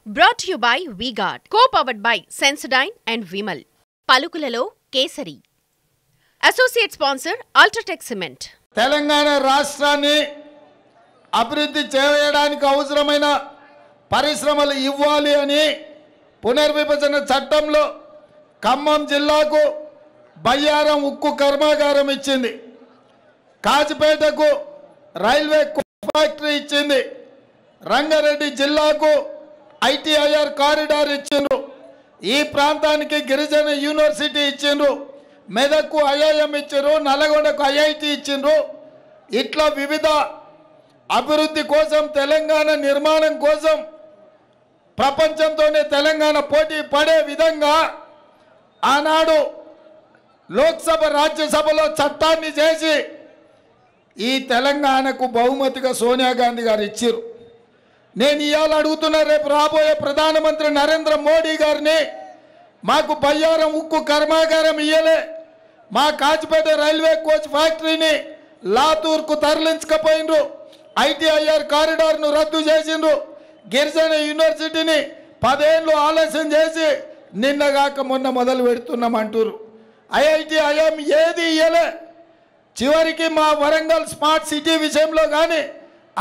Brought to you by V-Guard, co-powered by Sensodyne and Vimal. పలుకులలో kesari. Associate sponsor Ultratech Cement. Telangana రాష్ట్రాన్ని అభివృద్ధి చేయడానికి అవసరమైన పరిశ్రమలు ఇవ్వాలి అని పునర్విభజన చట్టంలో ఖమ్మం జిల్లాకు బయ్యారం ఉక్కు కర్మాగారం ఇచ్చింది. కాజిపేటకు రైల్వే ఫ్యాక్టరీ ఇచ్చింది. రంగారెడ్డి జిల్లాకు ఐటీఐఆర్ కారిడార్ ఇచ్చిండ్రు. ఈ ప్రాంతానికి గిరిజన యూనివర్సిటీ ఇచ్చిండ్రు. మెదక్కు ఐఐఎం ఇచ్చిండ్రు. నల్గొండకు ఐఐటి ఇచ్చిండ్రు. ఇట్లా వివిధ అభివృద్ధి కోసం తెలంగాణ నిర్మాణం కోసం ప్రపంచంతోనే తెలంగాణ పోటీ పడే విధంగా ఆనాడు లోక్సభ రాజ్యసభలో చట్టాన్ని చేసి ఈ తెలంగాణకు బహుమతిగా సోనియా గాంధీ గారు ఇచ్చారు. నేను ఇవాళ అడుగుతున్నా, రేపు రాబోయే ప్రధానమంత్రి నరేంద్ర మోడీ గారిని మాకు బయ్యారం ఉక్కు కర్మాగారం ఇయ్యలే, మా కాచిపేట రైల్వే కోచ్ ఫ్యాక్టరీని లాతూర్కు తరలించకపోయినరు, ఐటీఐఆర్ కారిడార్ను రద్దు చేసిండ్రు, గిరిజన యూనివర్సిటీని 10 ఏళ్ళు ఆలస్యం చేసి నిన్నగాక మొన్న మొదలు పెడుతున్నామంటారు. ఐఐటి ఐఎం ఏది ఇయ్యలే. చివరికి మా వరంగల్ స్మార్ట్ సిటీ విషయంలో కానీ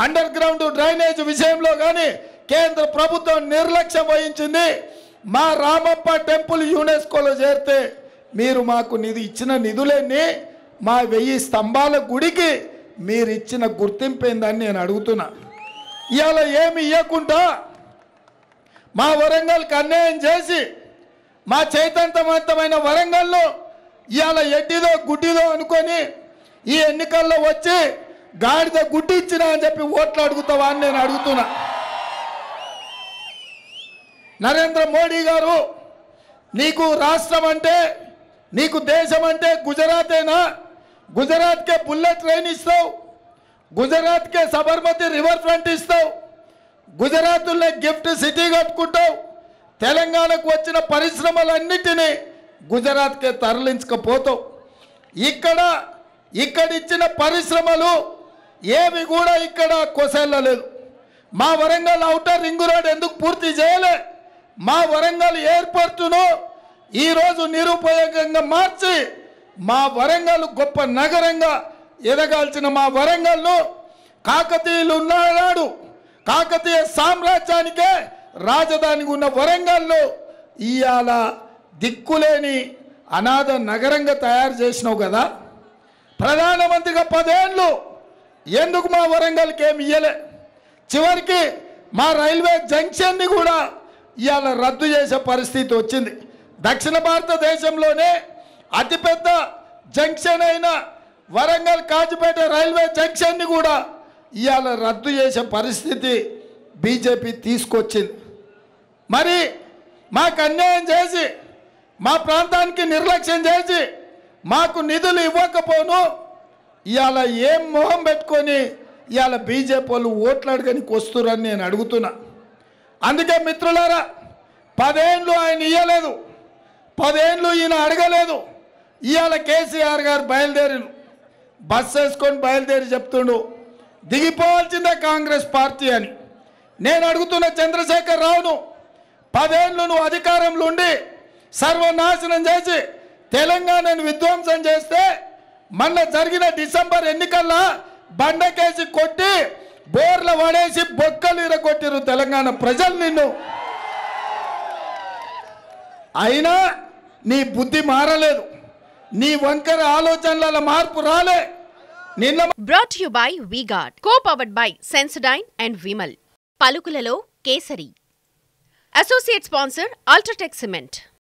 అండర్ గ్రౌండ్ డ్రైనేజ్ విషయంలో కానీ కేంద్ర ప్రభుత్వం నిర్లక్ష్యం వహించింది. మా రామప్ప టెంపుల్ యునెస్కోలో చేరితే మీరు మాకు ఇచ్చిన నిధులన్నీ మా 1000 స్తంభాల గుడికి మీరు ఇచ్చిన గుర్తింపు ఏందని నేను అడుగుతున్నా. ఇవాళ ఏమి ఇవ్వకుండా మా వరంగల్కి అన్యాయం చేసి మా చైతన్యవంతమైన వరంగల్లో ఇవాళ ఎడ్డిదో గుడ్డిదో అనుకొని ఈ ఎన్నికల్లో వచ్చి గాడిద గుడ్డి ఇచ్చినా అని చెప్పి ఓట్లు అడుగుతావా అని నేను అడుగుతున్నా. నరేంద్ర మోడీ గారు, నీకు రాష్ట్రం అంటే, నీకు దేశం అంటే గుజరాతేనా? గుజరాత్కే బుల్లెట్ ట్రైన్ ఇస్తావు, గుజరాత్కే సబర్మతి రివర్ ఫ్రంట్ ఇస్తావు, గుజరాత్లో గిఫ్ట్ సిటీ కట్టుకుంటావు, తెలంగాణకు వచ్చిన పరిశ్రమలన్నిటినీ గుజరాత్కే తరలించకపోతావు. ఇక్కడ ఇచ్చిన పరిశ్రమలు ఏవి కూడా ఇక్కడ కొసెళ్ళలేదు. మా వరంగల్ ఔటర్ రింగ్ రోడ్ ఎందుకు పూర్తి చేయలే? మా వరంగల్ ఎయిర్పోర్టును ఈరోజు నిరుపయోగంగా మార్చి మా వరంగల్ గొప్ప నగరంగా ఎదగాల్సిన మా వరంగల్ను కాకతీయులు ఉన్నాడు, కాకతీయ సామ్రాజ్యానికే రాజధానికి ఉన్న వరంగల్ను ఇవాళ దిక్కులేని అనాథ నగరంగా తయారు చేసినావు కదా. ప్రధానమంత్రిగా 10 ఏళ్ళు ఎందుకు మా వరంగల్కి ఏమి ఇయ్యలే? చివరికి మా రైల్వే జంక్షన్ని కూడా ఇవాళ రద్దు చేసే పరిస్థితి వచ్చింది. దక్షిణ భారతదేశంలోనే అతిపెద్ద జంక్షన్ అయిన వరంగల్ కాజిపేట రైల్వే జంక్షన్ని కూడా ఇవాళ రద్దు చేసే పరిస్థితి బీజేపీ తీసుకొచ్చింది. మరి మాకు అన్యాయం చేసి మా ప్రాంతానికి నిర్లక్ష్యం చేసి మాకు నిధులు ఇవ్వకపోను ఇవాళ ఏం మొహం పెట్టుకొని ఇవాళ బీజేపీ వాళ్ళు ఓట్లు అడగనికి వస్తురని నేను అడుగుతున్నా. అందుకే మిత్రులారా, 10 ఏళ్ళు ఆయన ఇవ్వలేదు, 10 ఏళ్ళు ఈయన అడగలేదు. ఇవాళ కేసీఆర్ గారు బయలుదేరిను, బస్సు వేసుకొని బయలుదేరి చెప్తుండు దిగిపోవాల్సిందే కాంగ్రెస్ పార్టీ అని. నేను అడుగుతున్న చంద్రశేఖర్ రావును, 10 ఏళ్ళు నువ్వు అధికారంలో ఉండి సర్వనాశనం చేసి తెలంగాణను విధ్వంసం చేస్తే మొన్న జరిగిన డిసెంబర్ ఎన్నికల్లో బండకేసి కొట్టి బోర్ల పడేసి బొక్కలు ఇరగొట్టిరు తెలంగాణ ప్రజలు నిన్ను. అయినా నీ బుద్ధి మారలేదు, నీ వంకర ఆలోచనల మార్పు రాలే. నిన్న Brought to you by V-Guard, co-powered by Sensodyne and Vimal. పలుకులలో kesari. Associate sponsor Ultratech Cement.